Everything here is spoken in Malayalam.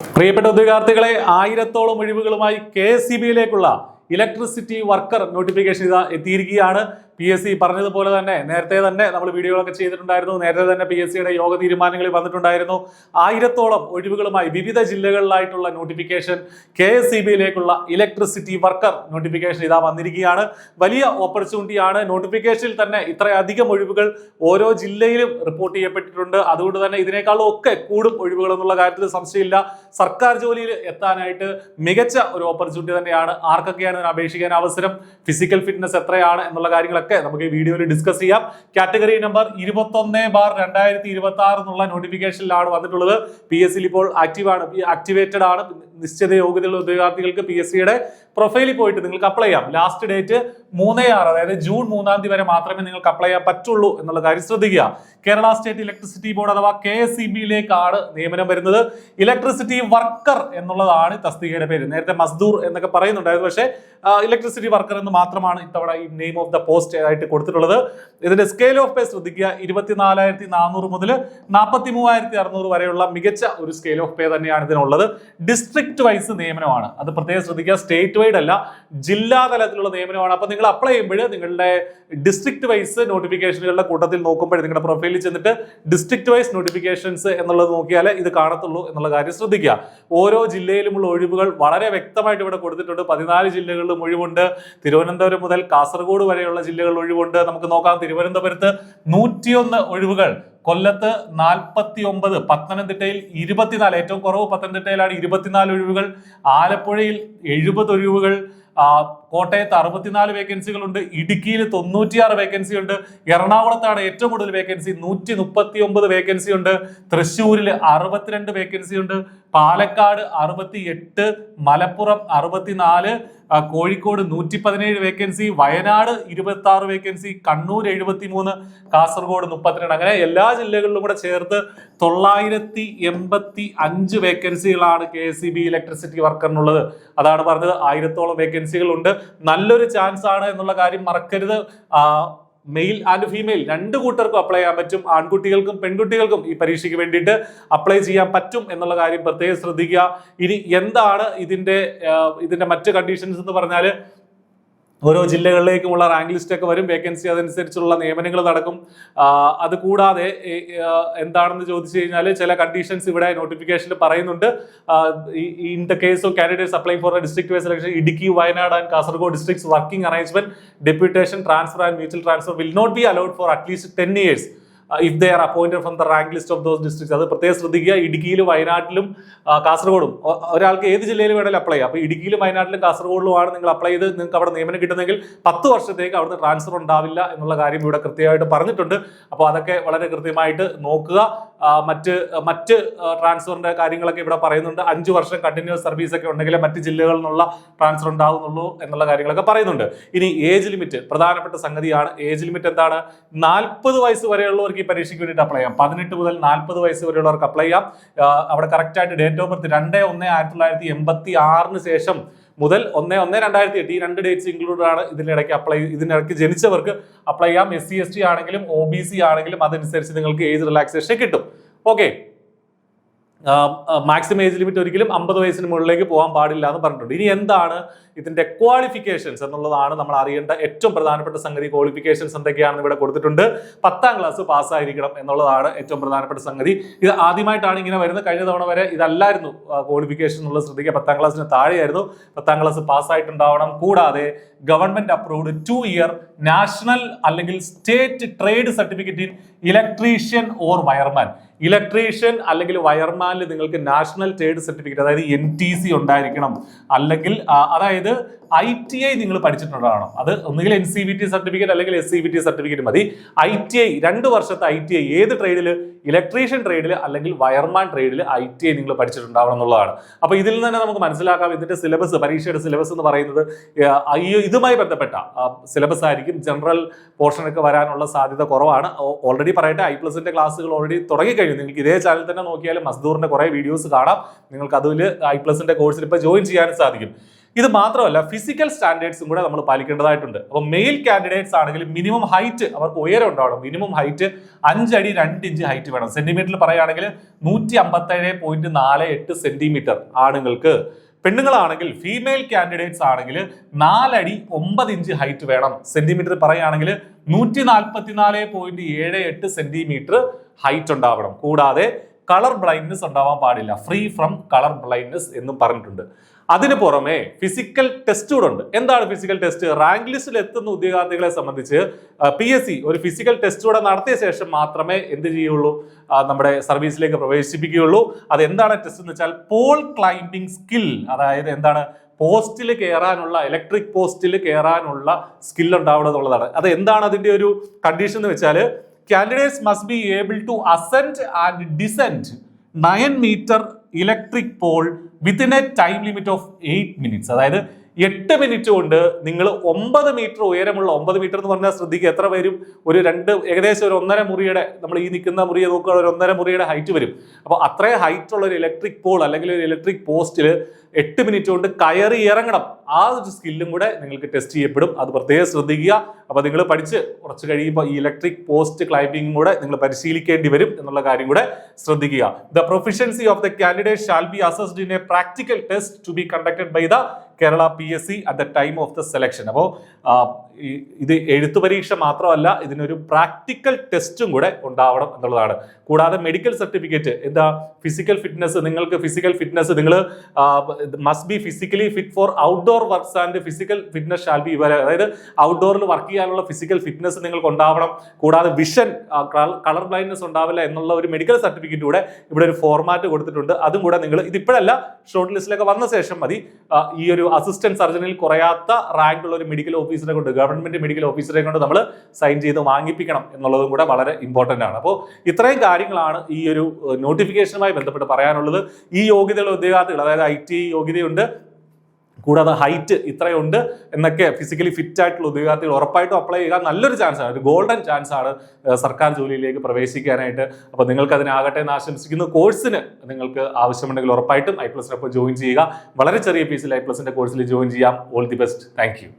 പ്രിയപ്പെട്ട ഉദ്യോഗാർത്ഥികളെ, 1000ഓളം ഒഴിവുകളുമായി KSEB-യിലേക്കുള്ള ഇലക്ട്രിസിറ്റി വർക്കർ നോട്ടിഫിക്കേഷൻ ഇതാ എത്തിയിരിക്കുകയാണ്. PSC പറഞ്ഞതുപോലെ തന്നെ നേരത്തെ തന്നെ നമ്മൾ വീഡിയോകളൊക്കെ ചെയ്തിട്ടുണ്ടായിരുന്നു. നേരത്തെ തന്നെ PSC-യുടെ യോഗ തീരുമാനങ്ങളിൽ വന്നിട്ടുണ്ടായിരുന്നു. 1000ഓളം ഒഴിവുകളുമായി വിവിധ ജില്ലകളിലായിട്ടുള്ള നോട്ടിഫിക്കേഷൻ KSEB-യിലേക്കുള്ള ഇലക്ട്രിസിറ്റി വർക്കർ നോട്ടിഫിക്കേഷൻ ഇതാ വന്നിരിക്കുകയാണ്. വലിയ ഓപ്പർച്യൂണിറ്റിയാണ്. നോട്ടിഫിക്കേഷനിൽ തന്നെ ഇത്രയധികം ഒഴിവുകൾ ഓരോ ജില്ലയിലും റിപ്പോർട്ട് ചെയ്യപ്പെട്ടിട്ടുണ്ട്. അതുകൊണ്ട് തന്നെ ഇതിനേക്കാളും ഒക്കെ കൂടും ഒഴിവുകൾ എന്നുള്ള കാര്യത്തിൽ സംശയമില്ല. സർക്കാർ ജോലിയിൽ എത്താനായിട്ട് മികച്ച ഒരു ഓപ്പർച്യൂണിറ്റി തന്നെയാണ്. ആർക്കൊക്കെയാണ് ഇതിന് അപേക്ഷിക്കാൻ അവസരം, ഫിസിക്കൽ ഫിറ്റ്നസ് എത്രയാണ് എന്നുള്ള കാര്യങ്ങളൊക്കെ നമുക്ക് ഈ വീഡിയോയിൽ ഡിസ്കസ് ചെയ്യാം. കാറ്റഗറി നമ്പർ 21/2026 എന്നുള്ള നോട്ടിഫിക്കേഷനിലാണ് വന്നിട്ടുള്ളത്. PSC ഇപ്പോൾ ആക്ടിവേറ്റഡ് ആണ്. നിശ്ചിത യോഗ്യതയുള്ള ഉദ്യോഗാർത്ഥികൾക്ക് PSC-യുടെ പ്രൊഫൈലിൽ പോയിട്ട് നിങ്ങൾക്ക് അപ്ലൈ ചെയ്യാം. ലാസ്റ്റ് ഡേറ്റ് 3/6, അതായത് ജൂൺ 3 വരെ മാത്രമേ നിങ്ങൾക്ക് അപ്ലൈ ചെയ്യാൻ പറ്റുള്ളൂ എന്നുള്ള കാര്യം ശ്രദ്ധിക്കുക. കേരള സ്റ്റേറ്റ് ഇലക്ട്രിസിറ്റി ബോർഡ് അഥവാ KSEB-യിലേക്കാണ് നിയമനം വരുന്നത്. ഇലക്ട്രിസിറ്റി വർക്കർ എന്നുള്ളതാണ് തസ്തികയുടെ പേര്. നേരത്തെ മസ്ദൂർ എന്നൊക്കെ പറയുന്നുണ്ടായിരുന്നു, പക്ഷേ ഇലക്ട്രിസിറ്റി വർക്കർ എന്ന് മാത്രമാണ് ഇത്തവണ ഈ നെയിം ഓഫ് ദ പോസ്റ്റ് ആയിട്ട് കൊടുത്തിട്ടുള്ളത്. ഇതിന്റെ സ്കെയിൽ ഓഫ് പേ ശ്രദ്ധിക്കുക. 24,400 മുതൽ 43,600 വരെയുള്ള മികച്ച ഒരു സ്കെയിൽ ഓഫ് പേ തന്നെയാണ് ഇതിനുള്ളത്. ഡിസ്ട്രിക്ട് വൈസ് നിയമനമാണ്, അത് പ്രത്യേകം ശ്രദ്ധിക്കുക. സ്റ്റേറ്റ് വൈഡ് അല്ല, ജില്ലാ തലത്തിലുള്ള നിയമനമാണ്. അപ്പൊ നിങ്ങൾ അപ്ലൈ ചെയ്യുമ്പോൾ നിങ്ങളുടെ ഡിസ്ട്രിക്ട് വൈസ് നോട്ടിഫിക്കേഷനുകളുടെ കൂട്ടത്തിൽ നോക്കുമ്പോൾ നിങ്ങളുടെ പ്രൊഫൈലിൽ ചെന്നിട്ട് ഡിസ്ട്രിക്ട് വൈസ് നോട്ടിഫിക്കേഷൻസ് എന്നുള്ളത് നോക്കിയാലേ ഇത് കാണത്തുള്ളൂ എന്നുള്ള കാര്യം ശ്രദ്ധിക്കുക. ഓരോ ജില്ലയിലുമുള്ള ഒഴിവുകൾ വളരെ വ്യക്തമായിട്ട് ഇവിടെ കൊടുത്തിട്ടുണ്ട്. 14 ജില്ലകളിലും ഒഴിവുണ്ട്. തിരുവനന്തപുരം മുതൽ കാസർഗോഡ് വരെയുള്ള ജില്ലകളിൽ ഒഴിവുണ്ട്. നമുക്ക് നോക്കാം. തിരുവനന്തപുരത്ത് 101 ഒഴിവുകൾ, കൊല്ലത്ത് 49, പത്തനംതിട്ടയിൽ 24, ഏറ്റവും കുറവ് പത്തനംതിട്ടയിലാണ് 24 ഒഴിവുകൾ, ആലപ്പുഴയിൽ 70 ഒഴിവുകൾ, കോട്ടയത്ത് 64 വേക്കൻസികൾ ഉണ്ട്, ഇടുക്കിയിൽ 96 വേക്കൻസി ഉണ്ട്, എറണാകുളത്താണ് ഏറ്റവും കൂടുതൽ വേക്കൻസി 139 വേക്കൻസി ഉണ്ട്, തൃശ്ശൂരിൽ 62 വേക്കൻസി ഉണ്ട്, പാലക്കാട് 68, മലപ്പുറം 64, കോഴിക്കോട് 117 വേക്കൻസി, വയനാട് 26 വേക്കൻസി, കണ്ണൂർ 73, കാസർഗോഡ് 32. അങ്ങനെ എല്ലാ ജില്ലകളിലും കൂടെ ചേർത്ത് 985 വേക്കൻസികളാണ് KSEB ഇലക്ട്രിസിറ്റി വർക്കറിനുള്ളത്. അതാണ് പറഞ്ഞത്, 1000ഓളം വേക്കൻസികൾ ഉണ്ട്. നല്ലൊരു ചാൻസ് ആണ് എന്നുള്ള കാര്യം മറക്കരുത്. മെയിൽ ആൻഡ് ഫീമെയിൽ രണ്ട് കൂട്ടർക്കും അപ്ലൈ ചെയ്യാൻ പറ്റും. ആൺകുട്ടികൾക്കും പെൺകുട്ടികൾക്കും ഈ പരീക്ഷയ്ക്ക് വേണ്ടിയിട്ട് അപ്ലൈ ചെയ്യാൻ പറ്റും എന്നുള്ള കാര്യം പ്രത്യേകം ശ്രദ്ധിക്കുക. ഇനി എന്താണ് ഇതിന്റെ മറ്റ് കണ്ടീഷൻസ് എന്ന് പറഞ്ഞാൽ, ഓരോ ജില്ലകളിലേക്കുമുള്ള റാങ്ക് ലിസ്റ്റ് ഒക്കെ വരും. വേക്കൻസി അതനുസരിച്ചുള്ള നിയമനങ്ങൾ നടക്കും. അത് കൂടാതെ എന്താണെന്ന് ചോദിച്ചു കഴിഞ്ഞാൽ ചില കണ്ടീഷൻസ് ഇവിടെ നോട്ടിഫിക്കേഷനിൽ പറയുന്നുണ്ട്. In the case of candidates applying for a district wise election, Idukki, Wayanad and Kasaragod districts working arrangement, deputation, transfer and mutual transfer will not be allowed for at least 10 years if they are appointed from the rank list of those districts. അത് പ്രത്യേകം ശ്രദ്ധിക്കുക. ഇടുക്കിയിലും വയനാട്ടിലും കാസർഗോഡും ഒരാൾക്ക് ഏത് ജില്ലയിൽ വേണമെങ്കിലും അപ്ലൈ ചെയ്യാം. അപ്പോൾ ഇടുക്കിയിലും വയനാട്ടിലും കാസർഗോഡിലുമാണ് നിങ്ങൾ അപ്ലൈ ചെയ്ത് നിങ്ങൾക്ക് അവിടെ നിയമനം കിട്ടുന്നെങ്കിൽ 10 വർഷത്തേക്ക് അവിടുന്ന് ട്രാൻസ്ഫർ ഉണ്ടാവില്ല എന്നുള്ള കാര്യം ഇവിടെ കൃത്യമായിട്ട് പറഞ്ഞിട്ടുണ്ട്. അപ്പോൾ അതൊക്കെ വളരെ കൃത്യമായിട്ട് നോക്കുക. മറ്റ് ട്രാൻസ്ഫറിന്റെ കാര്യങ്ങളൊക്കെ ഇവിടെ പറയുന്നുണ്ട്. 5 വർഷം കണ്ടിന്യൂസ് സർവീസ് ഒക്കെ ഉണ്ടെങ്കിൽ മറ്റ് ജില്ലകളിൽ നിന്നുള്ള ട്രാൻസ്ഫർ ഉണ്ടാവുന്നുള്ളൂ എന്നുള്ള കാര്യങ്ങളൊക്കെ പറയുന്നുണ്ട്. ഇനി ഏജ് ലിമിറ്റ് പ്രധാനപ്പെട്ട സംഗതിയാണ്. ഏജ് ലിമിറ്റ് എന്താണ്? 40 വയസ്സ് വരെയുള്ളവർക്ക് ഈ പരീക്ഷയ്ക്ക് വേണ്ടിയിട്ട് അപ്ലൈ ചെയ്യാം. 18 മുതൽ 40 വയസ്സ് വരെയുള്ളവർക്ക് അപ്ലൈ ചെയ്യാം. അവിടെ കറക്റ്റ് ആയിട്ട് ഡേറ്റ് ഓഫ് ബർത്ത് 2/1/1986 ശേഷം മുതൽ 1/1/2008 ഈ 2 ഡേറ്റ്സ് ഇൻക്ലൂഡ് ആണ്. ഇതിനിടയ്ക്ക് ജനിച്ചവർക്ക് അപ്ലൈ ചെയ്യാം. SC ST ആണെങ്കിലും OBC ആണെങ്കിലും അതനുസരിച്ച് നിങ്ങൾക്ക് ഏജ് റിലാക്സേഷൻ കിട്ടും. ഓക്കെ, മാക്സിമം ഏജ് ലിമിറ്റ് ഒരിക്കലും 50 വയസ്സിന് മുകളിലേക്ക് പോകാൻ പാടില്ല എന്ന് പറഞ്ഞിട്ടുണ്ട്. ഇനി എന്താണ് ഇതിന്റെ ക്വാളിഫിക്കേഷൻസ് എന്നുള്ളതാണ് നമ്മൾ അറിയേണ്ട ഏറ്റവും പ്രധാനപ്പെട്ട സംഗതി. ക്വാളിഫിക്കേഷൻസ് എന്തൊക്കെയാണെന്ന് ഇവിടെ കൊടുത്തിട്ടുണ്ട്. 10ാം ക്ലാസ് പാസ്സായിരിക്കണം എന്നുള്ളതാണ് ഏറ്റവും പ്രധാനപ്പെട്ട സംഗതി. ഇത് ആദ്യമായിട്ടാണ് ഇങ്ങനെ വരുന്നത്. കഴിഞ്ഞ തവണ വരെ ഇതല്ലായിരുന്നു ക്വാളിഫിക്കേഷൻ എന്നുള്ളത് ശ്രദ്ധിക്കുക. 10ാം ക്ലാസ്സിന് താഴെയായിരുന്നു. 10ാം ക്ലാസ് പാസ്സായിട്ടുണ്ടാവണം. കൂടാതെ ഗവൺമെന്റ് അപ്രൂവ്ഡ് 2 year നാഷണൽ അല്ലെങ്കിൽ state trade certificate in electrician or wireman. Electrician അല്ലെങ്കിൽ വയർമാനിൽ നിങ്ങൾക്ക് നാഷണൽ ട്രേഡ് സർട്ടിഫിക്കറ്റ്, അതായത് NTC ഉണ്ടായിരിക്കണം. അല്ലെങ്കിൽ അതായത് ITI നിങ്ങൾ പഠിച്ചിട്ടുണ്ടാവണം. അത് ഒന്നുകിൽ NCVT സർട്ടിഫിക്കറ്റ് അല്ലെങ്കിൽ SCVT സർട്ടിഫിക്കറ്റ് മതി. ITI 2 വർഷത്തെ ITI ഏത് ട്രേഡിൽ? ഇലക്ട്രീഷ്യൻ ട്രേഡിൽ അല്ലെങ്കിൽ വയർമാൻ ട്രേഡിൽ ITI നിങ്ങൾ പഠിച്ചിട്ടുണ്ടാവണം എന്നുള്ളതാണ്. അപ്പൊ ഇതിൽ നിന്ന് തന്നെ നമുക്ക് മനസ്സിലാക്കാം ഇതിന്റെ സിലബസ്, പരീക്ഷയുടെ സിലബസ് എന്ന് പറയുന്നത് ഇതുമായി ബന്ധപ്പെട്ട സിലബസ് ആയിരിക്കും. ജനറൽ പോർഷനൊക്കെ വരാനുള്ള സാധ്യത കുറവാണ്. ഓൾറെഡി പറയട്ടെ, I+ന്റെ ക്ലാസ്സുകൾ ഓൾറെഡി തുടങ്ങിക്കഴിഞ്ഞു. നിങ്ങൾക്ക് ഇതേ ചാനൽ തന്നെ നോക്കിയാലും മസ്ദൂറിന്റെ കുറെ വീഡിയോസ് കാണാം. നിങ്ങൾക്ക് അതിൽ I+ന്റെ കോഴ്സിൽ ഇപ്പൊ ജോയിൻ ചെയ്യാനും സാധിക്കും. ഇത് മാത്രമല്ല ഫിസിക്കൽ സ്റ്റാൻഡേർഡ്സും കൂടെ നമ്മൾ പാലിക്കേണ്ടതായിട്ടുണ്ട്. അപ്പോൾ മെയിൽ കാൻഡിഡേറ്റ്സ് ആണെങ്കിൽ മിനിമം ഹൈറ്റ് അവർക്ക് ഉയരം ഉണ്ടാവണം. മിനിമം ഹൈറ്റ് 5 അടി 2 ഇഞ്ച് ഹൈറ്റ് വേണം. സെന്റിമീറ്ററിൽ പറയുകയാണെങ്കിൽ 157.48 സെന്റിമീറ്റർ ആണുങ്ങൾക്ക്. പെണ്ണുങ്ങളാണെങ്കിൽ ഫീമെയിൽ കാൻഡിഡേറ്റ്സ് ആണെങ്കിൽ 4 അടി 9 ഇഞ്ച് ഹൈറ്റ് വേണം. സെന്റിമീറ്റർ പറയുകയാണെങ്കിൽ 144.78 സെന്റിമീറ്റർ ഹൈറ്റ് ഉണ്ടാവണം. കൂടാതെ കളർ ബ്ലൈൻഡ്നെസ് ഉണ്ടാവാൻ പാടില്ല. ഫ്രീ ഫ്രം കളർ ബ്ലൈൻഡ്നെസ് എന്നും പറഞ്ഞിട്ടുണ്ട്. അതിന് പുറമെ ഫിസിക്കൽ ടെസ്റ്റ് കൂടെ ഉണ്ട്. എന്താണ് ഫിസിക്കൽ ടെസ്റ്റ്? റാങ്ക് ലിസ്റ്റിൽ എത്തുന്ന ഉദ്യോഗാർത്ഥികളെ സംബന്ധിച്ച് PSC ഒരു ഫിസിക്കൽ ടെസ്റ്റ് കൂടെ നടത്തിയ ശേഷം മാത്രമേ എന്ത് ചെയ്യുള്ളൂ, നമ്മുടെ സർവീസിലേക്ക് പ്രവേശിപ്പിക്കുകയുള്ളൂ. അത് എന്താണ് ടെസ്റ്റ് എന്ന് വെച്ചാൽ പോൾ ക്ലൈംബിംഗ് സ്കിൽ, അതായത് എന്താണ്, പോസ്റ്റിൽ കയറാനുള്ള, ഇലക്ട്രിക് പോസ്റ്റിൽ കയറാനുള്ള സ്കിൽ ഉണ്ടാവണം എന്നുള്ളതാണ്. അത് എന്താണ് അതിന്റെ ഒരു കണ്ടീഷൻ എന്ന് വെച്ചാൽ candidates must be able to ascend and descend 9 meter electric pole within a time limit of 8 minutes. അതായത് 8 മിനിറ്റ് കൊണ്ട് നിങ്ങൾ 9 മീറ്റർ ഉയരമുള്ള, 9 മീറ്റർ എന്ന് പറഞ്ഞാൽ ശ്രദ്ധിക്കുക എത്ര വരും, ഏകദേശം ഒരു 1.5 മുറിയുടെ, നമ്മൾ ഈ നിൽക്കുന്ന മുറിയെ നോക്കുക, ഒരു 1.5 മുറിയുടെ ഹൈറ്റ് വരും. അപ്പോൾ അത്രയും ഹൈറ്റ് ഉള്ള ഒരു ഇലക്ട്രിക് പോൾ അല്ലെങ്കിൽ ഒരു ഇലക്ട്രിക് പോസ്റ്റിൽ 8 മിനിറ്റ് കൊണ്ട് കയറി ഇറങ്ങണം. ആ ഒരു സ്കില്ലും കൂടെ നിങ്ങൾക്ക് ടെസ്റ്റ് ചെയ്യപ്പെടും. അത് പ്രത്യേകം ശ്രദ്ധിക്കുക. അപ്പോൾ നിങ്ങൾ പഠിച്ച് കുറച്ച് കഴിയുമ്പോൾ ഈ ഇലക്ട്രിക് പോസ്റ്റ് ക്ലൈംബിംഗ് കൂടെ നിങ്ങൾ പരിശീലിക്കേണ്ടി വരും എന്നുള്ള കാര്യം കൂടെ ശ്രദ്ധിക്കുക. The proficiency of the candidate shall be assessed in a practical test to be conducted by the Kerala PSC at the time of the selection. അപ്പോൾ ഇത് എഴുത്തു പരീക്ഷ മാത്രമല്ല, ഇതിനൊരു പ്രാക്ടിക്കൽ ടെസ്റ്റും കൂടെ ഉണ്ടാവണം എന്നുള്ളതാണ്. കൂടാതെ മെഡിക്കൽ സർട്ടിഫിക്കറ്റ്, എന്താ ഫിസിക്കൽ ഫിറ്റ്നസ്, നിങ്ങൾക്ക് ഫിസിക്കൽ ഫിറ്റ്നസ് നിങ്ങൾ must be physically fit for outdoor works and physical fitness shall be, അതായത് ഔട്ട്ഡോറിൽ വർക്ക് ചെയ്യാനുള്ള ഫിസിക്കൽ ഫിറ്റ്നസ് നിങ്ങൾക്ക് ഉണ്ടാവണം. കൂടാതെ വിഷൻ, കളർ ബ്ലൈൻഡ്നെസ് ഉണ്ടാവില്ല എന്നുള്ള ഒരു മെഡിക്കൽ സർട്ടിഫിക്കറ്റ് കൂടെ ഇവിടെ ഒരു ഫോർമാറ്റ് കൊടുത്തിട്ടുണ്ട്. അതും കൂടെ നിങ്ങൾ, ഇതിപ്പോഴല്ല, ഷോർട്ട് ലിസ്റ്റിലൊക്കെ വന്ന ശേഷം മതി. ഈ ഒരു അസിസ്റ്റന്റ് സർജനിൽ കുറയാത്ത റാങ്ക് ഉള്ള ഒരു മെഡിക്കൽ ഓഫീസറെ കൊണ്ട്, ഗവൺമെന്റ് മെഡിക്കൽ ഓഫീസറെ കൊണ്ട് നമ്മൾ സൈൻ ചെയ്ത് വാങ്ങിപ്പിക്കണം എന്നുള്ളതും കൂടെ വളരെ ഇമ്പോർട്ടന്റ് ആണ്. അപ്പോൾ ഇത്രയും കാര്യങ്ങളാണ് ഈ ഒരു നോട്ടിഫിക്കേഷനുമായി ബന്ധപ്പെട്ട് പറയാനുള്ളത്. ഈ യോഗ്യതയുള്ള ഉദ്യോഗാർത്ഥികൾ, അതായത് IT യോഗ്യതയുണ്ട്, കൂടാതെ ഹൈറ്റ് ഇത്രയുണ്ട് എന്നൊക്കെ ഫിസിക്കലി ഫിറ്റ് ആയിട്ടുള്ള ഉദ്യോഗാർത്ഥികൾ ഉറപ്പായിട്ടും അപ്ലൈ ചെയ്യുക. നല്ലൊരു ചാൻസ് ആണ്, ഒരു ഗോൾഡൻ ചാൻസ് ആണ് സർക്കാർ ജോലിയിലേക്ക് പ്രവേശിക്കാനായിട്ട്. അപ്പോൾ നിങ്ങൾക്ക് അതിനാകട്ടെ എന്ന് ആശംസിക്കുന്നു. കോഴ്സിന് നിങ്ങൾക്ക് ആവശ്യമുണ്ടെങ്കിൽ ഉറപ്പായിട്ടും i+നൊപ്പം ജോയിൻ ചെയ്യുക. വളരെ ചെറിയ ഫീസിൽ i+ന്റെ കോഴ്സിൽ ജോയിൻ ചെയ്യാം. All the best. Thank you.